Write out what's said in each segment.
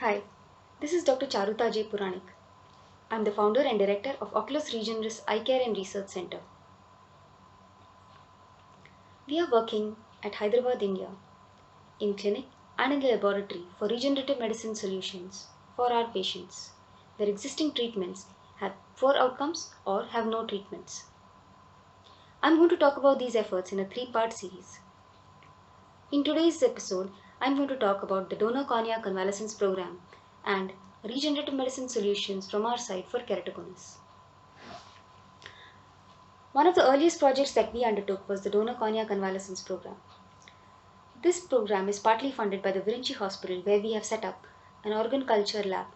Hi, this is Dr. Charuta J. Puranik. I am the founder and director of Oculus Regenerus Eye Care and Research Center. We are working at Hyderabad, India, in clinic and in the laboratory for regenerative medicine solutions for our patients, where existing treatments have poor outcomes or have no treatments. I am going to talk about these efforts in a 3-part series. In today's episode, I am going to talk about the Donor Cornea Convalescence program and regenerative medicine solutions from our side for keratoconus. One of the earliest projects that we undertook was the Donor Cornea Convalescence program. This program is partly funded by the Virinchi Hospital, where we have set up an organ culture lab.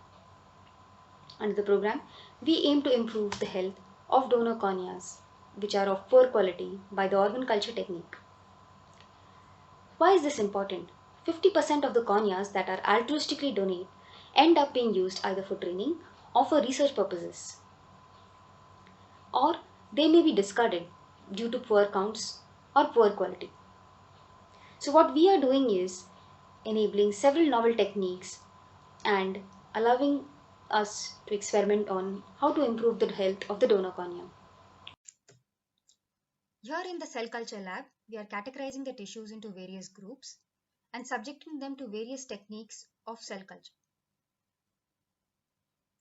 Under the program, we aim to improve the health of donor corneas, which are of poor quality, by the organ culture technique. Why is this important? 50% of the corneas that are altruistically donated end up being used either for training or for research purposes. Or they may be discarded due to poor counts or poor quality. So what we are doing is enabling several novel techniques and allowing us to experiment on how to improve the health of the donor cornea. Here in the cell culture lab, we are categorizing the tissues into various groups and subjecting them to various techniques of cell culture.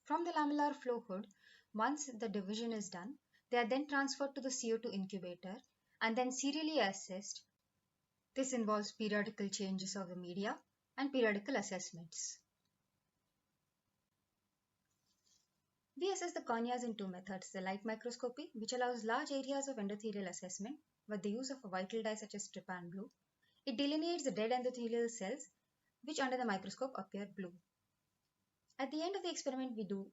From the lamellar flow hood, once the division is done, they are then transferred to the CO2 incubator and then serially assessed. This involves periodical changes of the media and periodical assessments. We assess the corneas in 2 methods: the light microscopy, which allows large areas of endothelial assessment with the use of a vital dye such as trypan blue. It delineates the dead endothelial cells, which under the microscope appear blue. At the end of the experiment, we do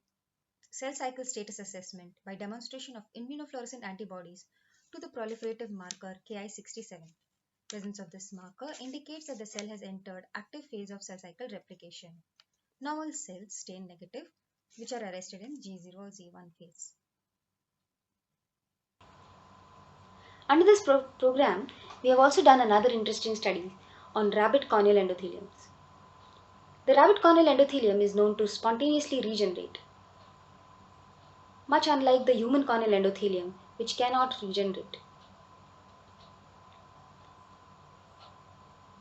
cell cycle status assessment by demonstration of immunofluorescent antibodies to the proliferative marker Ki67. Presence of this marker indicates that the cell has entered active phase of cell cycle replication. Normal cells stain negative, which are arrested in G0 or Z1 phase. Under this program, we have also done another interesting study on rabbit corneal endotheliums. The rabbit corneal endothelium is known to spontaneously regenerate, much unlike the human corneal endothelium, which cannot regenerate.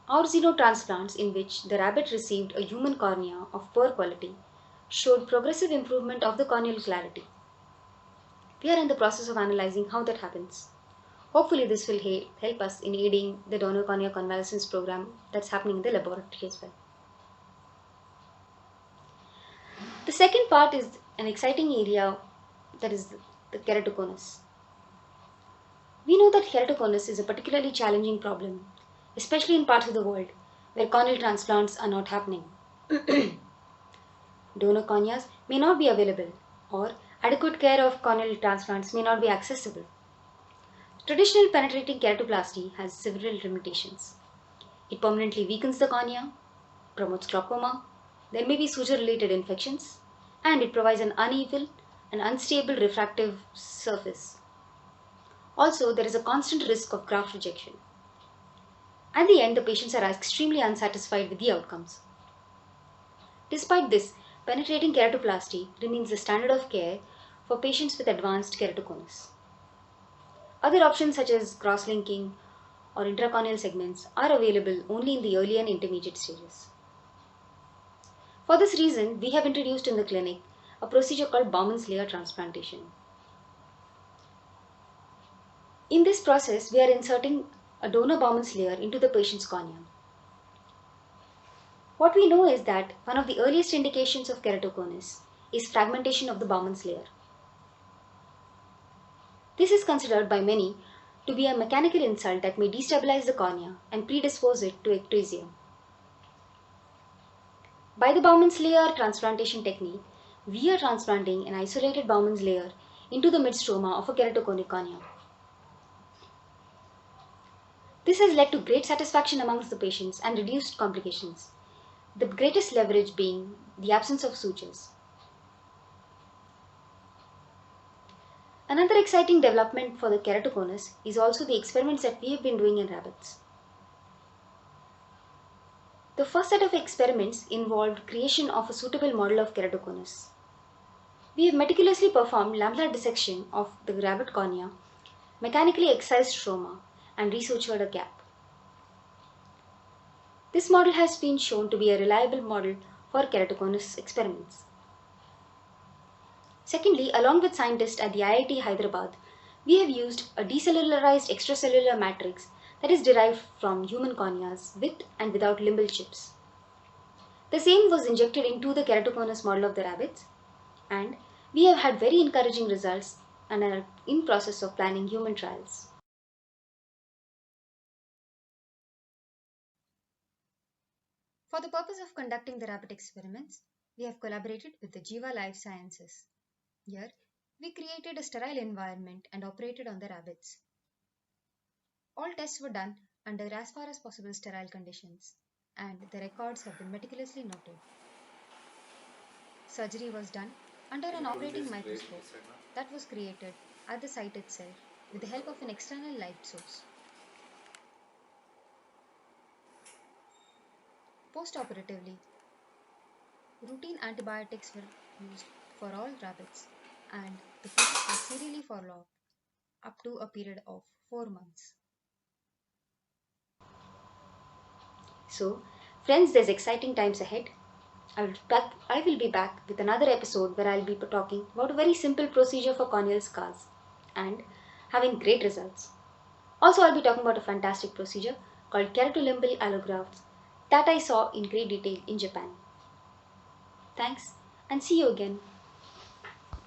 Our xenotransplants, in which the rabbit received a human cornea of poor quality, showed progressive improvement of the corneal clarity. We are in the process of analyzing how that happens. Hopefully this will help us in aiding the Donor Cornea Convalescence program that's happening in the laboratory as well. The second part is an exciting area, that is the keratoconus. We know that keratoconus is a particularly challenging problem, especially in parts of the world where corneal transplants are not happening. Donor corneas may not be available, or adequate care of corneal transplants may not be accessible. Traditional penetrating keratoplasty has several limitations. It permanently weakens the cornea, promotes glaucoma, there may be suture-related infections, and it provides an uneven and unstable refractive surface. Also, there is a constant risk of graft rejection. At the end, the patients are extremely unsatisfied with the outcomes. Despite this, penetrating keratoplasty remains the standard of care for patients with advanced keratoconus. Other options such as cross-linking or intracorneal segments are available only in the early and intermediate stages. For this reason, we have introduced in the clinic a procedure called Bauman's layer transplantation. In this process, we are inserting a donor Bauman's layer into the patient's cornea. What we know is that one of the earliest indications of keratoconus is fragmentation of the Bauman's layer. This is considered by many to be a mechanical insult that may destabilize the cornea and predispose it to ectasia. By the Bauman's layer transplantation technique, we are transplanting an isolated Bauman's layer into the midstroma of a keratoconic cornea. This has led to great satisfaction amongst the patients and reduced complications, the greatest leverage being the absence of sutures. Another exciting development for the keratoconus is also the experiments that we have been doing in rabbits. The first set of experiments involved creation of a suitable model of keratoconus. We have meticulously performed lamella dissection of the rabbit cornea, mechanically excised stroma, and resutured a gap. This model has been shown to be a reliable model for keratoconus experiments. Secondly, along with scientists at the IIT Hyderabad, we have used a decellularized extracellular matrix that is derived from human corneas with and without limbal chips. The same was injected into the keratoconus model of the rabbits, and we have had very encouraging results and are in process of planning human trials. For the purpose of conducting the rabbit experiments, we have collaborated with the Jiva Life Sciences. Here, we created a sterile environment and operated on the rabbits. All tests were done under as far as possible sterile conditions, and the records have been meticulously noted. Surgery was done under an operating microscope that was created at the site itself with the help of an external light source. Post-operatively, routine antibiotics were used for all rabbits, and the cases were serially followed up to a period of 4 months. So, friends, there's exciting times ahead. I will be back with another episode where I'll be talking about a very simple procedure for corneal scars and having great results. Also, I'll be talking about a fantastic procedure called keratolimbal allografts that I saw in great detail in Japan. Thanks and see you again.